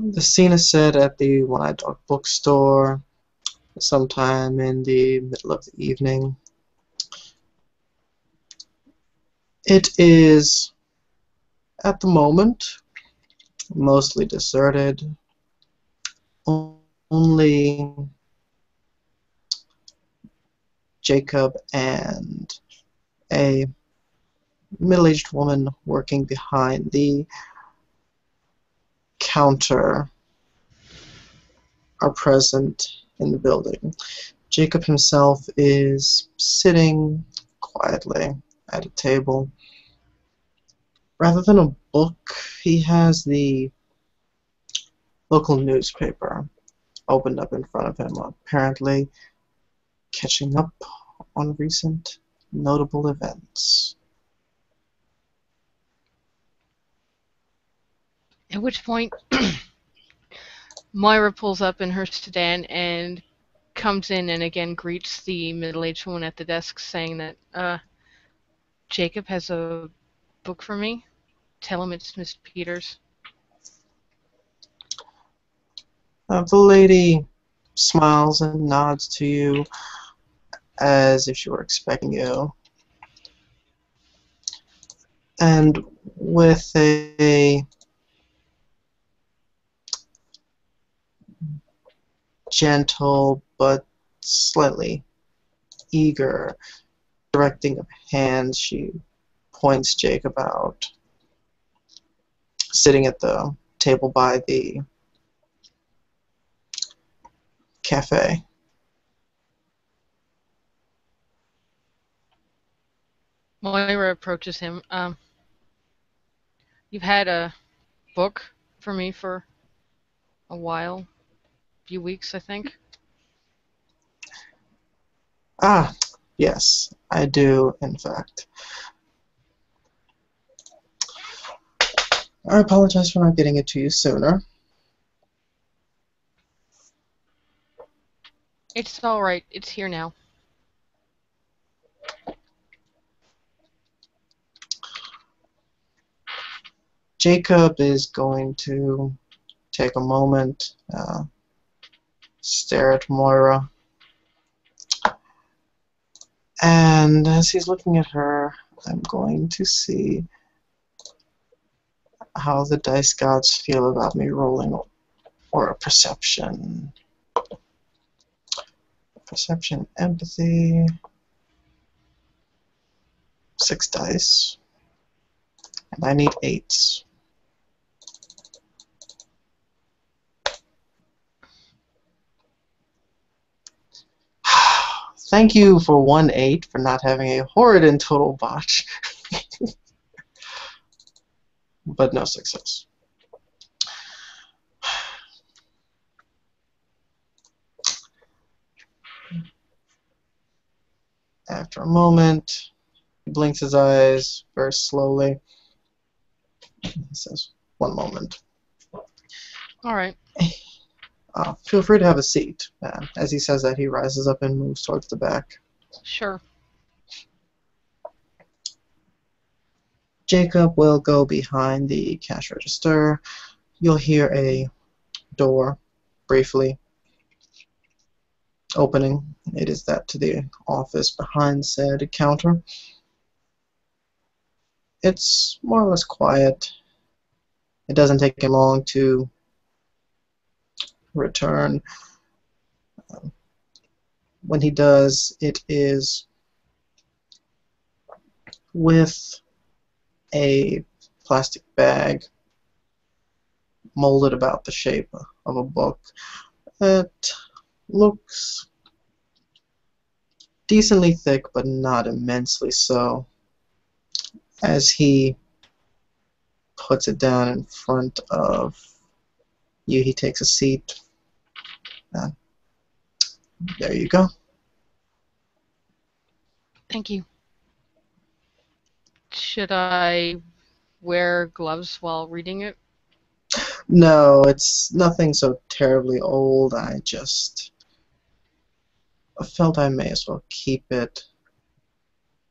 The scene is set at the One-Eyed Dog bookstore sometime in the middle of the evening. It is, at the moment, mostly deserted. Only Jacob and a middle-aged woman working behind the counter are present in the building. Jacob himself is sitting quietly at a table. Rather than a book, he has the local newspaper opened up in front of him, apparently catching up on recent notable events. At which point, Moira pulls up in her sedan and comes in and again greets the middle-aged woman at the desk, saying that, Jacob has a book for me. Tell him it's Miss Peters. The lady smiles and nods to you as if she were expecting you. And with a gentle but slightly eager directing of hands, she points Jacob out, sitting at the table by the cafe. Moira approaches him. You've had a book for me for a while, a few weeks, I think. Ah, yes, I do, in fact. I apologize for not getting it to you sooner. It's all right. It's here now. Jacob is going to take a moment, stare at Moira, and as he's looking at her, I'm going to see how the dice gods feel about me rolling or a perception. Perception, empathy, 6 dice, and I need 8s. Thank you for 1-8 for not having a horrid and total botch. But no success. After a moment, he blinks his eyes very slowly. He says, "1 moment." All right. Feel free to have a seat. As he says that, he rises up and moves towards the back. Sure. Jacob will go behind the cash register. You'll hear a door briefly opening. It is that to the office behind said counter. It's more or less quiet. It doesn't take him long to return. When he does, it is with a plastic bag molded about the shape of a book. It looks decently thick, but not immensely so. As he puts it down in front of you, he takes a seat. There you go. Thank you. Should I wear gloves while reading it? No, it's nothing so terribly old. I just felt I may as well keep it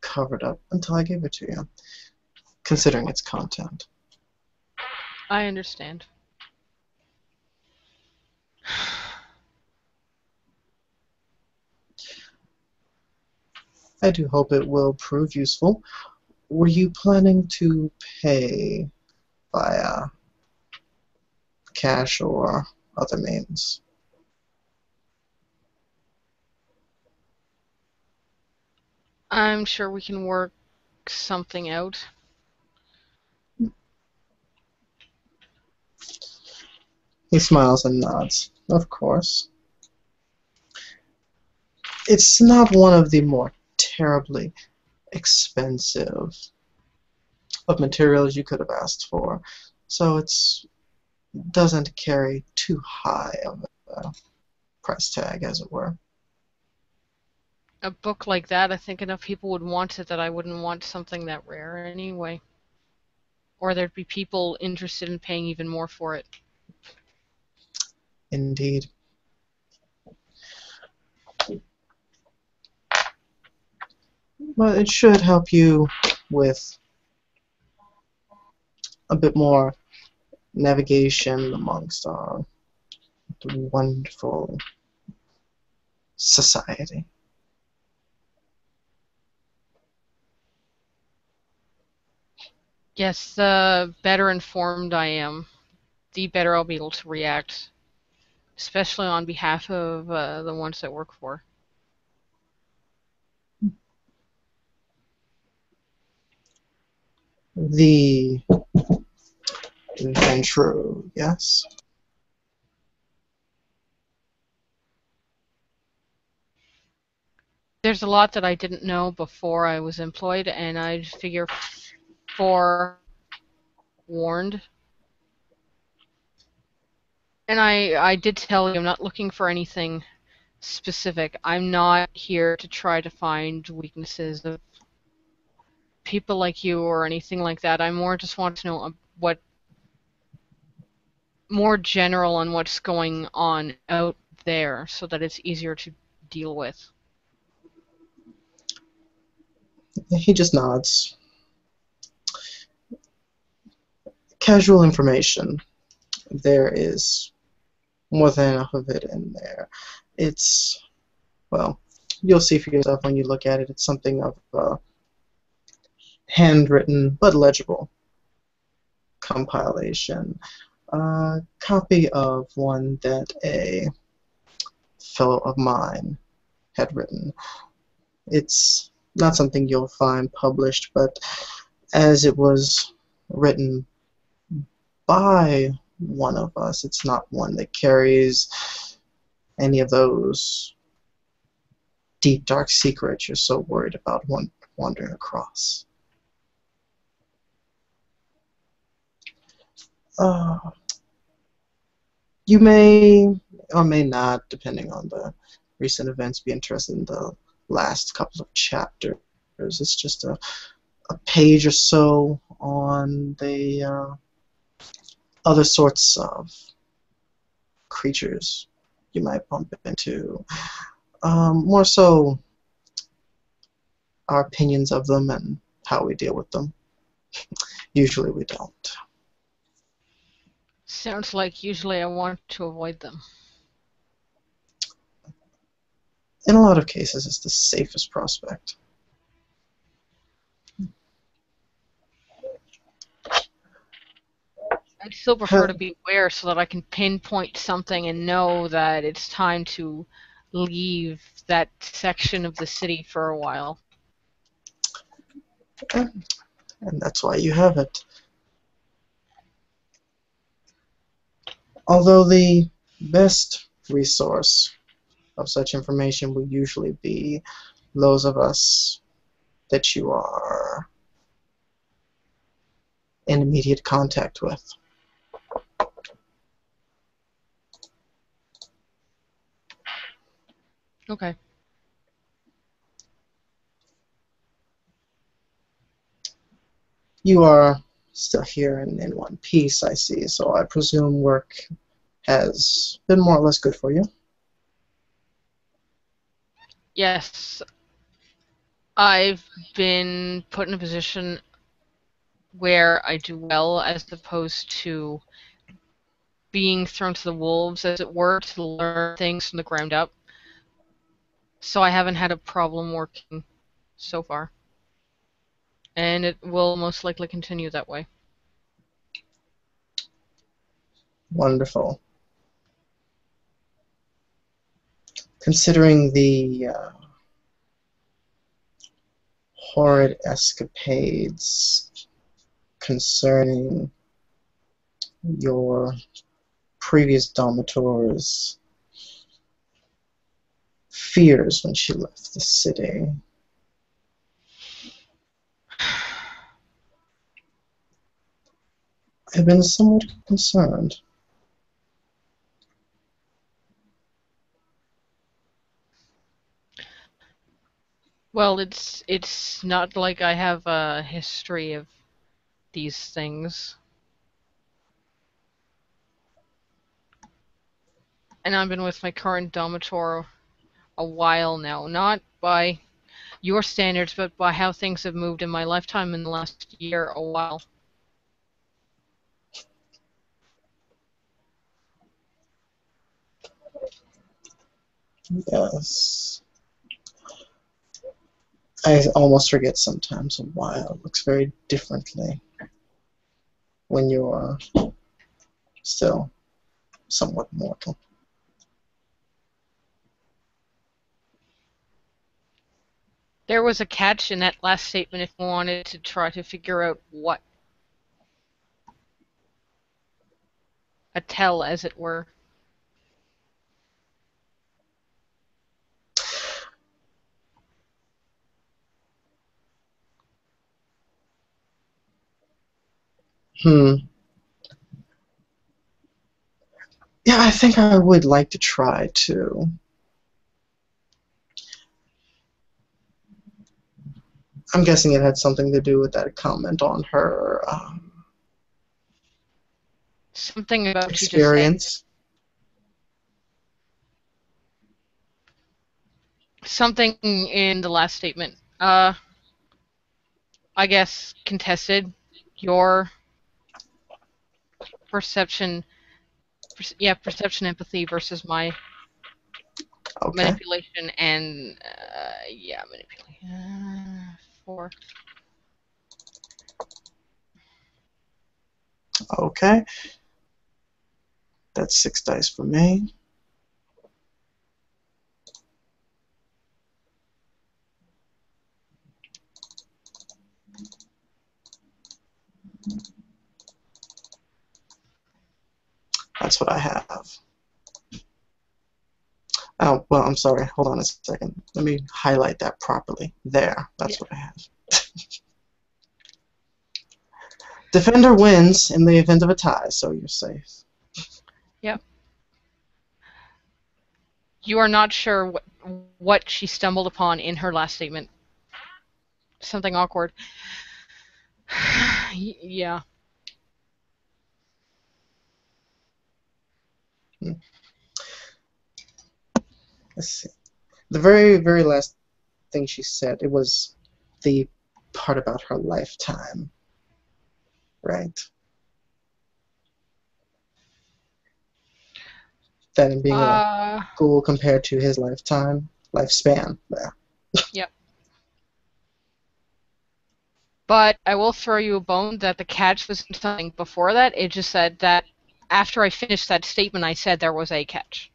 covered up until I gave it to you, considering its content. I understand. I do hope it will prove useful. Were you planning to pay via cash or other means? I'm sure we can work something out. He smiles and nods. Of course. It's not one of the more terribly expensive of materials you could have asked for, so it's doesn't carry too high of a price tag, as it were. A book like that, I think enough people would want it that I wouldn't want something that rare anyway. Or there'd be people interested in paying even more for it. Indeed. But it should help you with a bit more navigation amongst our wonderful society. Yes, the better informed I am, the better I'll be able to react, especially on behalf of the ones that work for. The Ventru, yes? There's a lot that I didn't know before I was employed, and I figure forewarned. And I did tell you I'm not looking for anything specific. I'm not here to try to find weaknesses of people like you or anything like that. I more just want to know what more general on what's going on out there so that it's easier to deal with. He just nods. Casual information. There is more than enough of it in there. It's, well, you'll see for yourself when you look at it. It's something of a handwritten but legible compilation. A copy of one that a fellow of mine had written. It's not something you'll find published, but as it was written by one of us, it's not one that carries any of those deep, dark secrets you're so worried about wandering across. Uh, you may or may not, depending on the recent events, be interested in the last couple of chapters. It's just a page or so on the other sorts of creatures you might bump into. More so our opinions of them and how we deal with them. Usually we don't. Sounds like usually I want to avoid them. In a lot of cases, it's the safest prospect. I'd still prefer to be aware so that I can pinpoint something and know that it's time to leave that section of the city for a while. And that's why you have it. Although the best resource of such information will usually be those of us that you are in immediate contact with. Okay. You are still here in one piece, I see, so I presume work has been more or less good for you. Yes, I've been put in a position where I do well as opposed to being thrown to the wolves, as it were, to learn things from the ground up. So I haven't had a problem working so far. And it will most likely continue that way. Wonderful. Considering the horrid escapades concerning your previous Domitor's fears when she left the city, I've been somewhat concerned. Well, it's not like I have a history of these things. And I've been with my current Domitor a while now, not by your standards, but by how things have moved in my lifetime in the last year, a while. Yes. I almost forget sometimes a while looks very differently when you're still somewhat mortal. There was a catch in that last statement if you wanted to try to figure out what. A tell, as it were. Hmm. Yeah, I think I would like to try to. I'm guessing it had something to do with that comment on her Something about you just saying. experience. Something in the last statement. I guess contested your perception. Perception, empathy versus my Okay. manipulation and manipulation. 4. Okay. That's 6 dice for me. That's what I have. Oh, well, I'm sorry. Hold on a second. Let me highlight that properly. There. That's what I have. Defender wins in the event of a tie, so you're safe. Yep. You are not sure what she stumbled upon in her last statement. Something awkward. Yeah. Let's see. The very, very last thing she said, it was the part about her lifetime, right? That in being a ghoul compared to his lifespan. Yeah. Yep. But I will throw you a bone that the catch was something before that. It just said that after I finished that statement, I said there was a catch.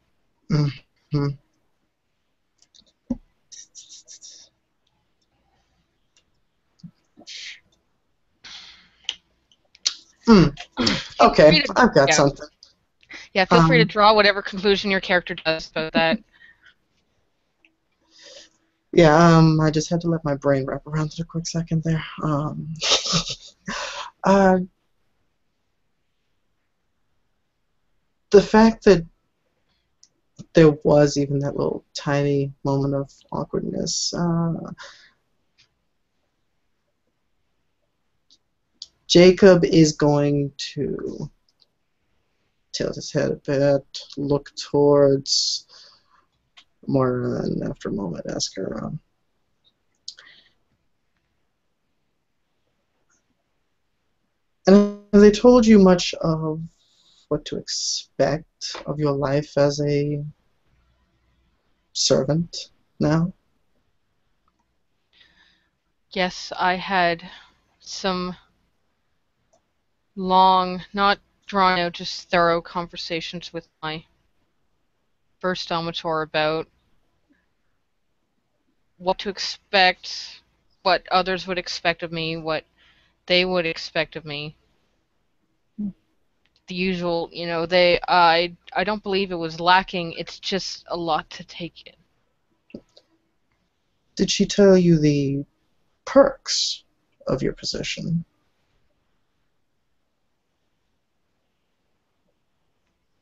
Mm-hmm. Okay, I've got something. Yeah, feel free to draw whatever conclusion your character does about that. Yeah, I just had to let my brain wrap around it a quick second there. The fact that there was even that little tiny moment of awkwardness, Jacob is going to tilt his head a bit, look towards Moira, and after a moment ask her, and have they told you much of what to expect of your life as a servant now? Yes, I had some long, not drawn out, just thorough conversations with my first Domitor about what to expect, what others would expect of me, what they would expect of me. The usual, I don't believe it was lacking. It's just a lot to take in. Did she tell you the perks of your position?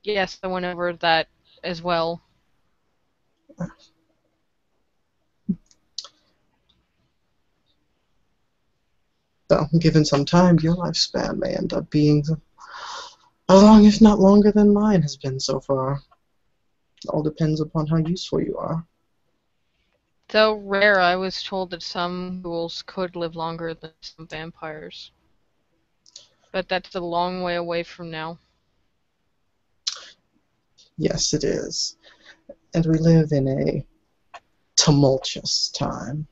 Yes, I went over that as well. Though, given some time, your lifespan may end up being as long, if not longer, than mine has been so far. It all depends upon how useful you are. Though rare, I was told that some ghouls could live longer than some vampires. But that's a long way away from now. Yes, it is. And we live in a tumultuous time.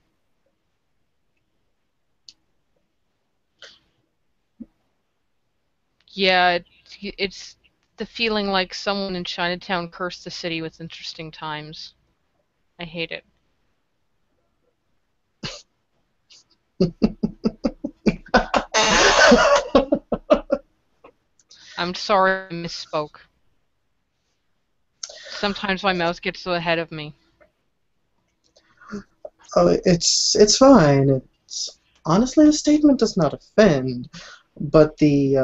Yeah, it's the feeling like someone in Chinatown cursed the city with interesting times. I hate it. I'm sorry I misspoke. Sometimes my mouth gets ahead of me. Oh, it's fine. It's honestly, the statement does not offend, but the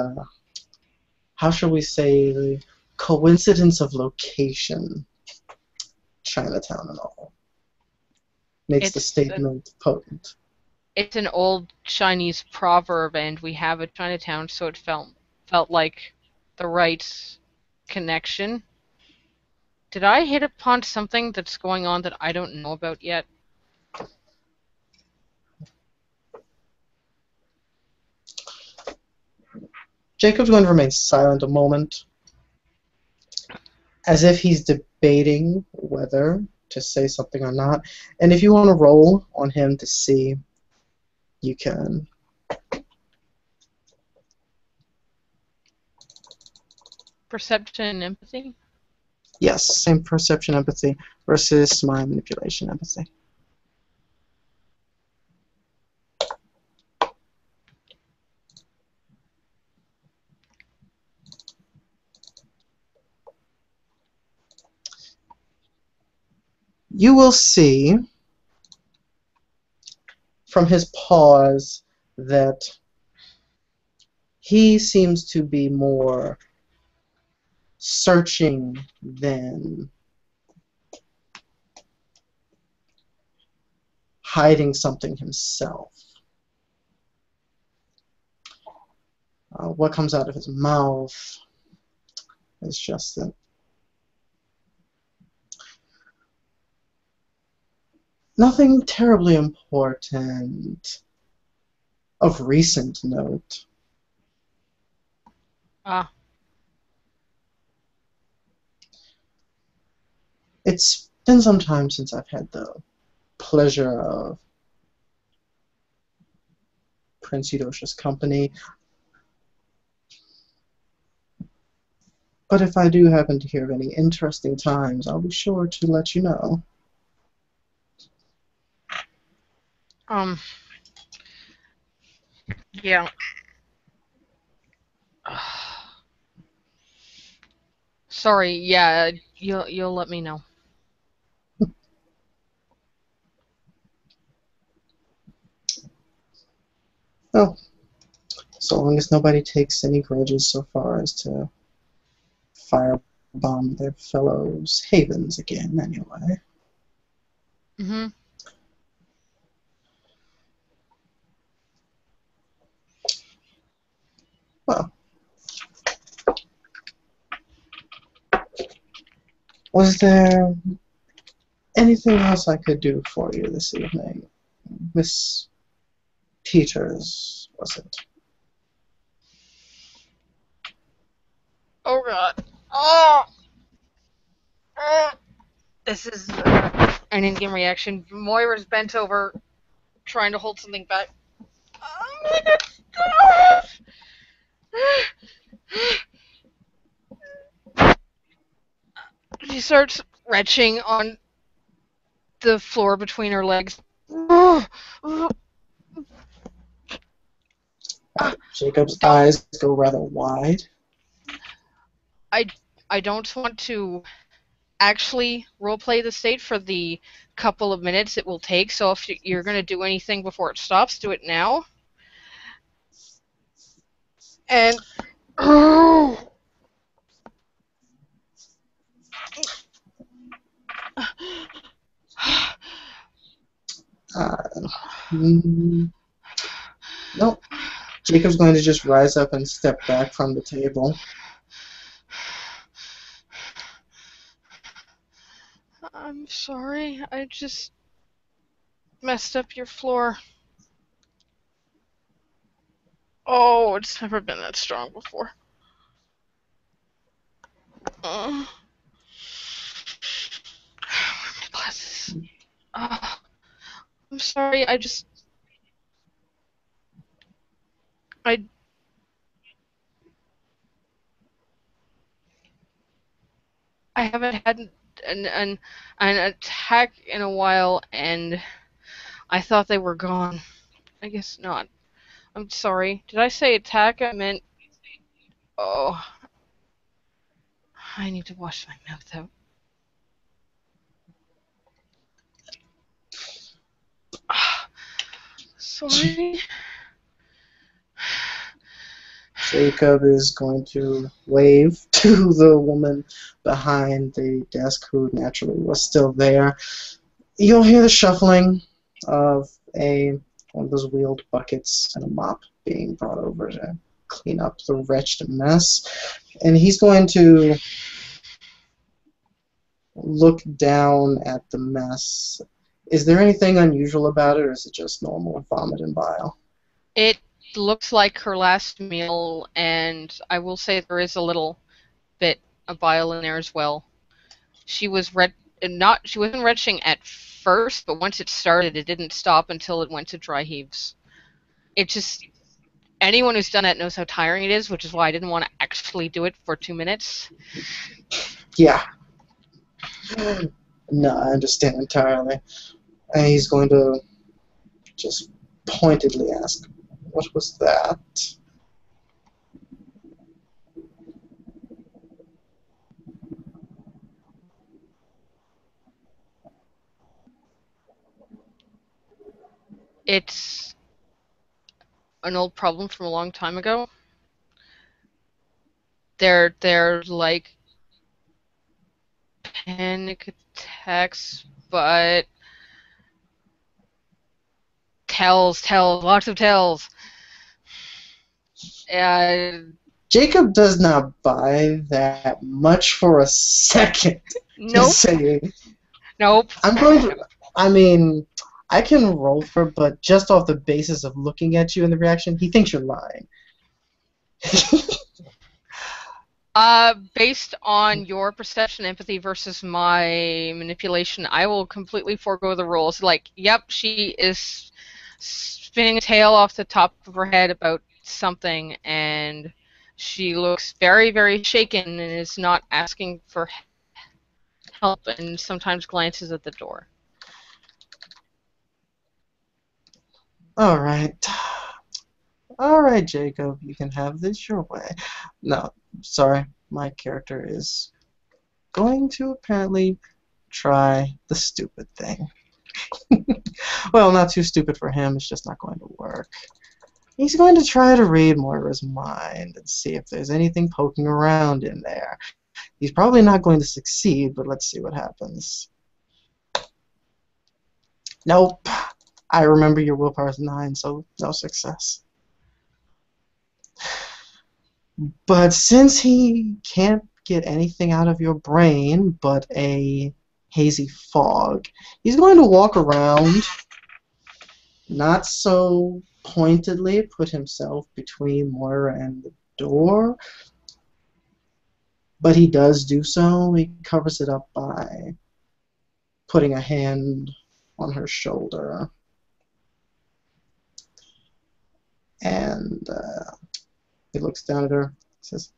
how shall we say, the coincidence of location, Chinatown and all, makes the It's an statement potent. it's an old Chinese proverb, and we have a Chinatown, so it felt like the right connection. Did I hit upon something that's going on that I don't know about yet? Jacob's going to remain silent a moment, as if he's debating whether to say something or not. And if you want to roll on him to see, you can. Perception and empathy? Yes, same perception empathy versus my manipulation empathy. You will see from his pause that he seems to be more searching than hiding something himself. What comes out of his mouth is just nothing terribly important of recent note. Ah, It's been some time since I've had the pleasure of Prince Eudocia's company, but if I do happen to hear of any interesting times, I'll be sure to let you know. um, yeah. Sorry, yeah, you'll let me know. Well, so long as nobody takes any grudges so far as to firebomb their fellows' havens again, anyway. Mm-hmm. Well, was there anything else I could do for you this evening? Miss Peters, was it? Oh god. Oh! This is an in-game reaction. Moira's bent over, trying to hold something back. Oh my god! She starts retching on the floor between her legs. Jacob's eyes go rather wide. I don't want to actually roleplay the state for the couple of minutes it will take, so if you're going to do anything before it stops, do it now. And Nope. Jacob's going to just rise up and step back from the table. I'm sorry, I just messed up your floor. Oh, it's never been that strong before. Where are my glasses? I'm sorry, I haven't had an attack in a while, and I thought they were gone. I guess not. I'm sorry. Did I say attack? I meant... Oh. I need to wash my mouth out. Sorry. Jacob is going to wave to the woman behind the desk who naturally was still there. You'll hear the shuffling of one of those wheeled buckets and a mop being brought over to clean up the wretched mess. And he's going to look down at the mess. Is there anything unusual about it, or is it just normal vomit and bile? It looks like her last meal, and I will say there is a little bit of bile in there as well. She wasn't retching at first, but once it started, it didn't stop until it went to dry heaves. It just... Anyone who's done that knows how tiring it is, which is why I didn't want to actually do it for 2 minutes. Yeah. No, I understand entirely. And he's going to just pointedly ask, "What was that?" It's an old problem from a long time ago. They're like panic attacks, but lots of tells. Jacob does not buy that much for a second. Nope. Saying, nope. I mean, I can roll for, but just off the basis of looking at you and the reaction, he thinks you're lying. Based on your perception, empathy versus my manipulation, I will completely forego the rules. Like, yep, she is spinning a tail off the top of her head about something, and she looks very, very shaken and is not asking for help, and sometimes glances at the door. All right, Jacob, you can have this your way. No, sorry, my character is going to apparently try the stupid thing. Well, not too stupid for him, it's just not going to work. He's going to try to read Moira's mind and see if there's anything poking around in there. He's probably not going to succeed, but let's see what happens. Nope. I remember your willpower is 9, so no success. But since he can't get anything out of your brain but a hazy fog, he's going to walk around, not so pointedly, put himself between Moira and the door, but he does do so. He covers it up by putting a hand on her shoulder. And he looks down at her, says,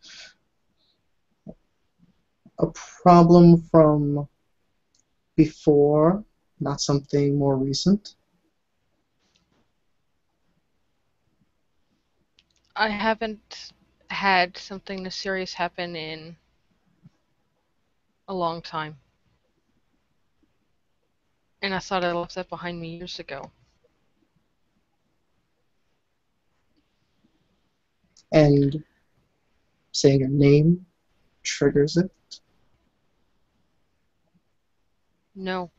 a problem from before, not something more recent. I haven't had something this serious happen in a long time. And I thought I left that behind me years ago. And saying her name triggers it. No.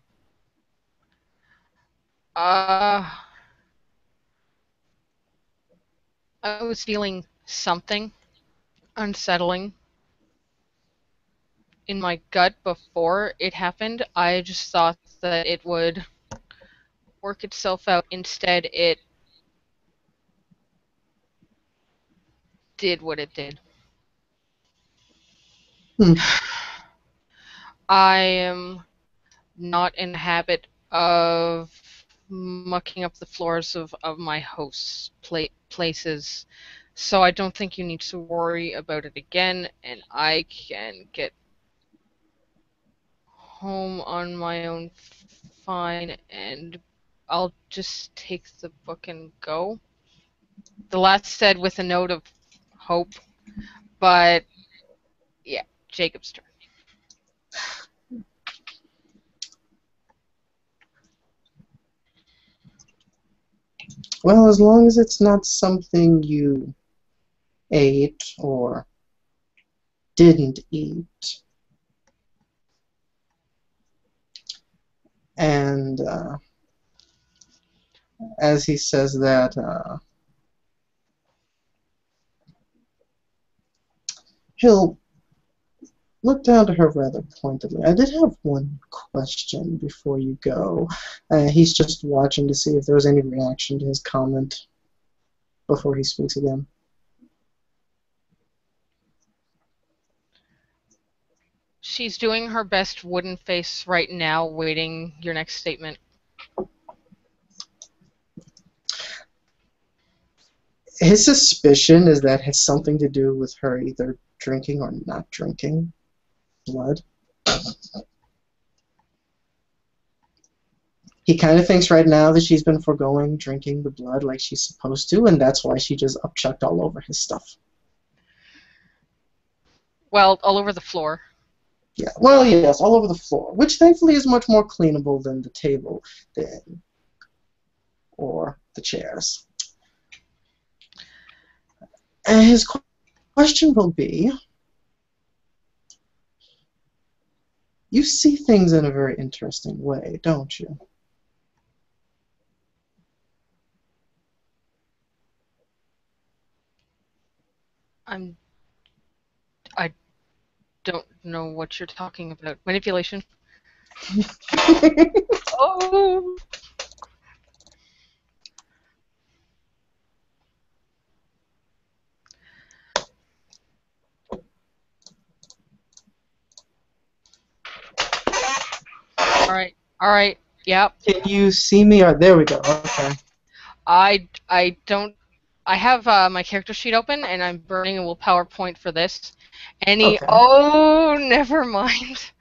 Uh, I was feeling something unsettling in my gut before it happened. I just thought that it would work itself out. Instead, it did what it did. Hmm. I am not in the habit of mucking up the floors of my hosts' places, so I don't think you need to worry about it again, and I can get home on my own fine, and I'll just take the book and go. The last said with a note of hope, but yeah, Jacob's turn. Well, as long as it's not something you ate or didn't eat. And as he says that, he'll look down to her rather pointedly. I did have one question before you go. He's just watching to see if there was any reaction to his comment before he speaks again. She's doing her best wooden face right now, waiting your next statement. His suspicion is that it has something to do with her either drinking or not drinking blood. He kind of thinks right now that she's been foregoing drinking the blood like she's supposed to, and that's why she just upchucked all over his stuff. Well, all over the floor. Yeah, well, yes, all over the floor, which thankfully is much more cleanable than the table or the chairs. And his question will be, you see things in a very interesting way, don't you? I don't know what you're talking about. Manipulation. Oh. All right. Yep. Can you see me? Or there we go. Okay. I don't. I have my character sheet open, and I'm burning a will PowerPoint for this. Okay. Oh, never mind.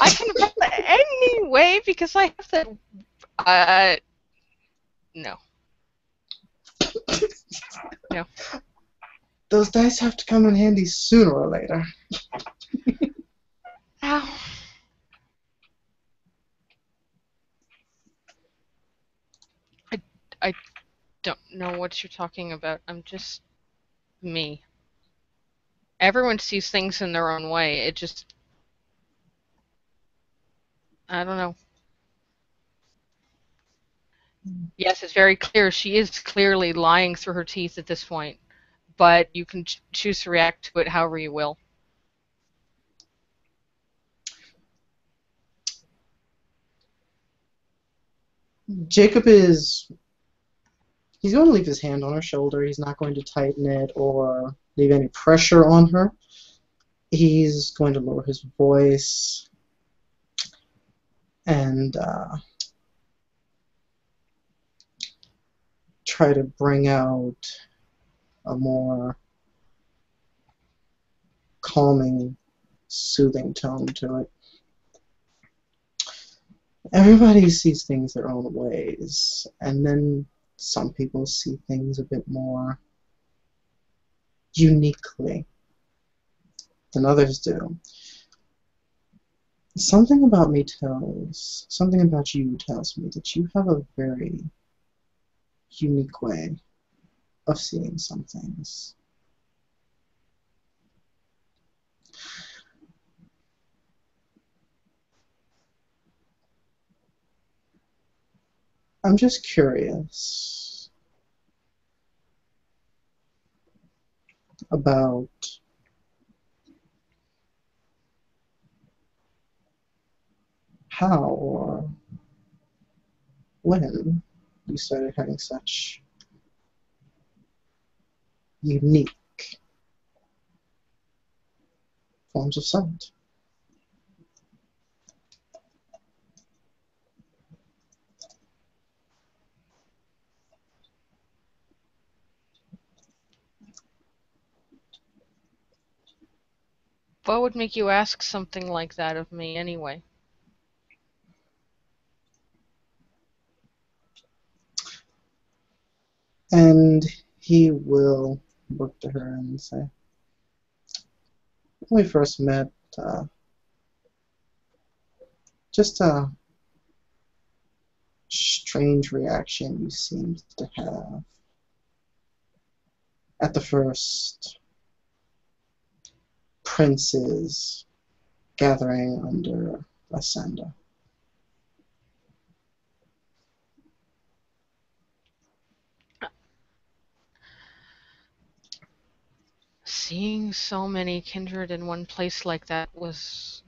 I can run anyway because I have that. No. No. Those dice have to come in handy sooner or later. Ow. I don't know what you're talking about. I'm just me. Everyone sees things in their own way. It just, I don't know. Yes, it's very clear. She is clearly lying through her teeth at this point, but you can choose to react to it however you will. Jacob is... He's going to leave his hand on her shoulder. He's not going to tighten it or, leave any pressure on her. He's going to lower his voice and try to bring out a more calming, soothing tone to it. Everybody sees things their own ways, and then some people see things a bit more uniquely than others do. Something about you tells me that you have a very unique way of seeing some things. I'm just curious about how or when you started having such unique forms of sight. What would make you ask something like that of me anyway? And he will look to her and say, when we first met, just a strange reaction you seemed to have at the first princes gathering under Lysander. Seeing so many kindred in one place like that was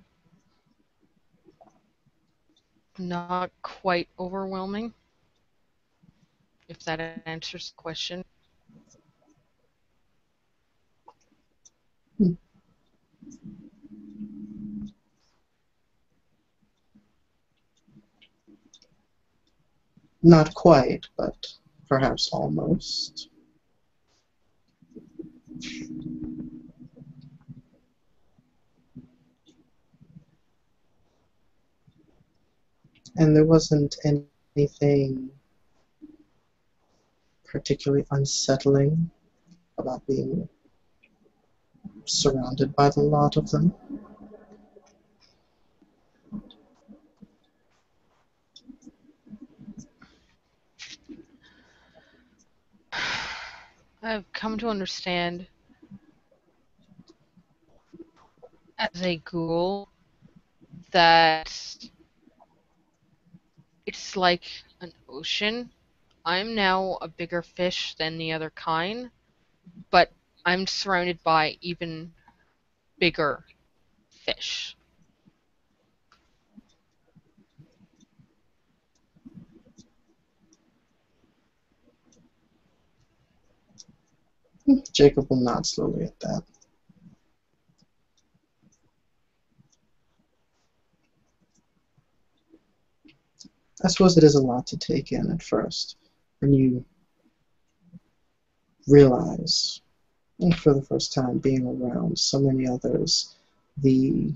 not quite overwhelming, if that answers the question. Not quite, but perhaps almost. And there wasn't anything particularly unsettling about being surrounded by the lot of them. I've come to understand as a ghoul that it's like an ocean. I'm now a bigger fish than the other kind, but I'm surrounded by even bigger fish. Jacob will nod slowly at that. I suppose it is a lot to take in at first when you realize, and for the first time, being around so many others, the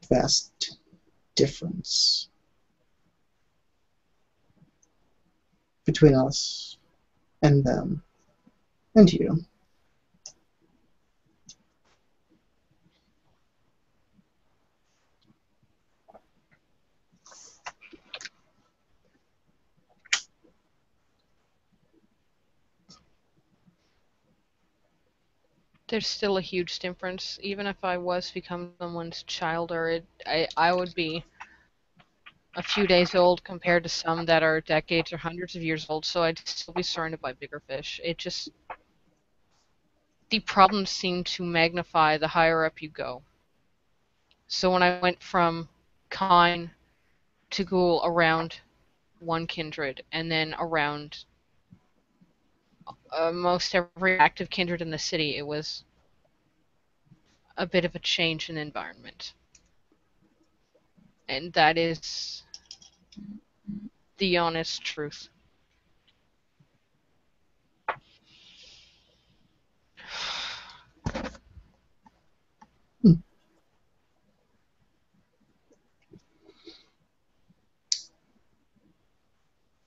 vast difference between us and them and you. There's still a huge difference. Even if I was to become someone's child, or I would be a few days old compared to some that are decades or hundreds of years old, so I'd still be surrounded by bigger fish. It just, the problems seem to magnify the higher up you go. So when I went from Kine to Ghoul around one kindred, and then around most every active kindred in the city, it was a bit of a change in environment. And that is the honest truth. Hmm.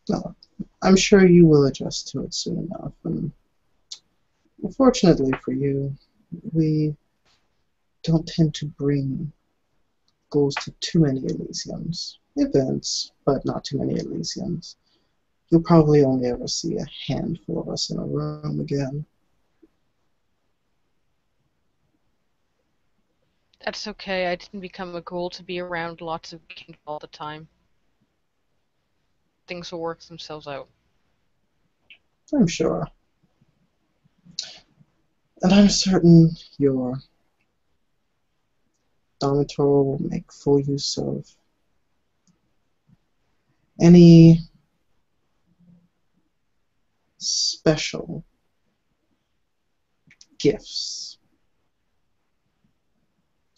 No, I'm sure you will adjust to it soon enough. And unfortunately for you, we don't tend to bring ghouls to too many Elysiums. Events, but not too many Elysiums. You'll probably only ever see a handful of us in a room again. That's okay. I didn't become a ghoul to be around lots of kindred all the time. Things will work themselves out. I'm sure. And I'm certain your Dominator will make full use of any special gifts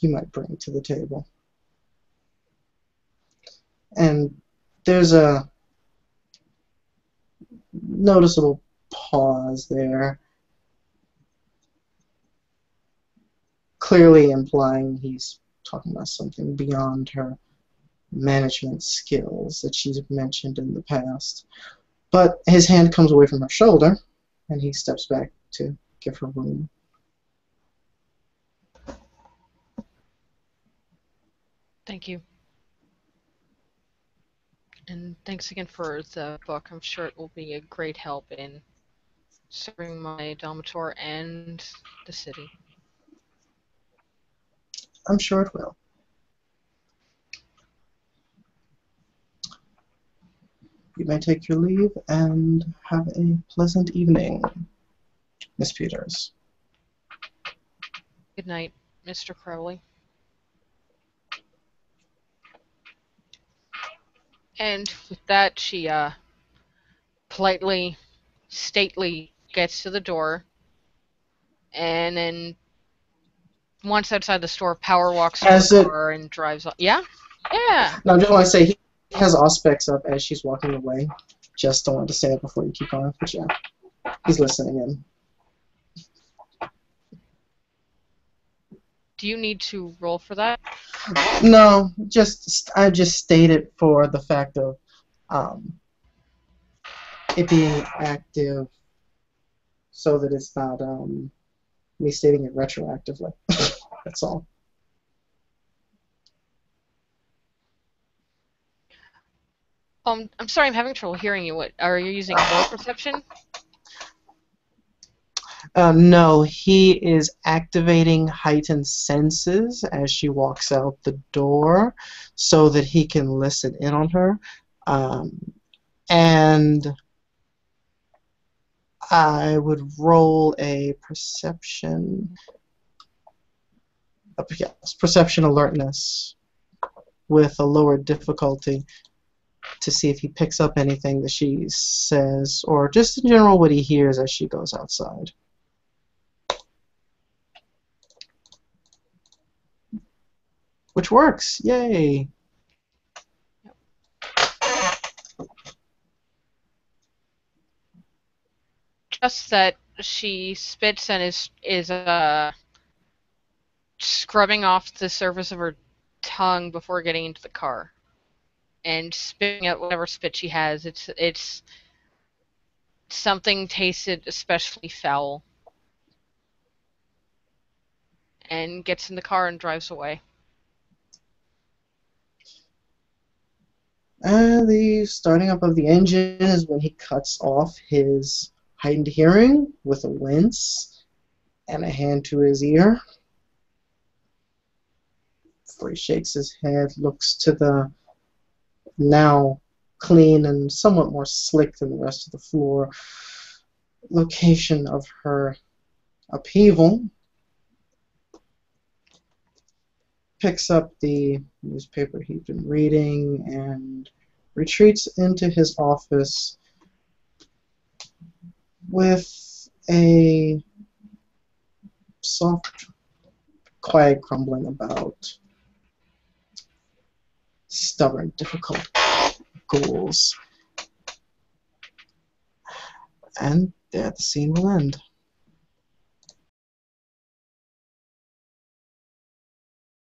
you might bring to the table. And there's a noticeable pause there, clearly implying he's talking about something beyond her management skills that she's mentioned in the past. But his hand comes away from her shoulder, and he steps back to give her room. Thank you. And thanks again for the book. I'm sure it will be a great help in serving my Dominator and the city. I'm sure it will. You may take your leave and have a pleasant evening, Miss Peters. Good night, Mr. Crowley. And with that, she politely, stately gets to the door, and then once outside the store, power walks to As her it, car and drives off. Yeah? Yeah. no, I just want to say he has Auspex up as she's walking away. Just don't want to say it before you keep going, but yeah, he's listening in. Do you need to roll for that? No, I just stated for the fact of it being active, so that it's not me stating it retroactively. That's all. I'm sorry, I'm having trouble hearing you. What are you using? More perception? No, he is activating heightened senses as she walks out the door so that he can listen in on her. And I would roll a perception. Yes, perception alertness with a lower difficulty to see if he picks up anything that she says or just in general what he hears as she goes outside. Which works. Yay. Just that she spits and is scrubbing off the surface of her tongue before getting into the car, and spitting out whatever spit she has. It's something tasted especially foul, and gets in the car and drives away. The starting up of the engine is when he cuts off his heightened hearing with a wince and a hand to his ear. Before he shakes his head, looks to the now clean and somewhat more slick than the rest of the floor location of her upheaval. Picks up the newspaper he'd been reading and retreats into his office with a soft, quiet grumbling about stubborn, difficult ghouls. And there the scene will end.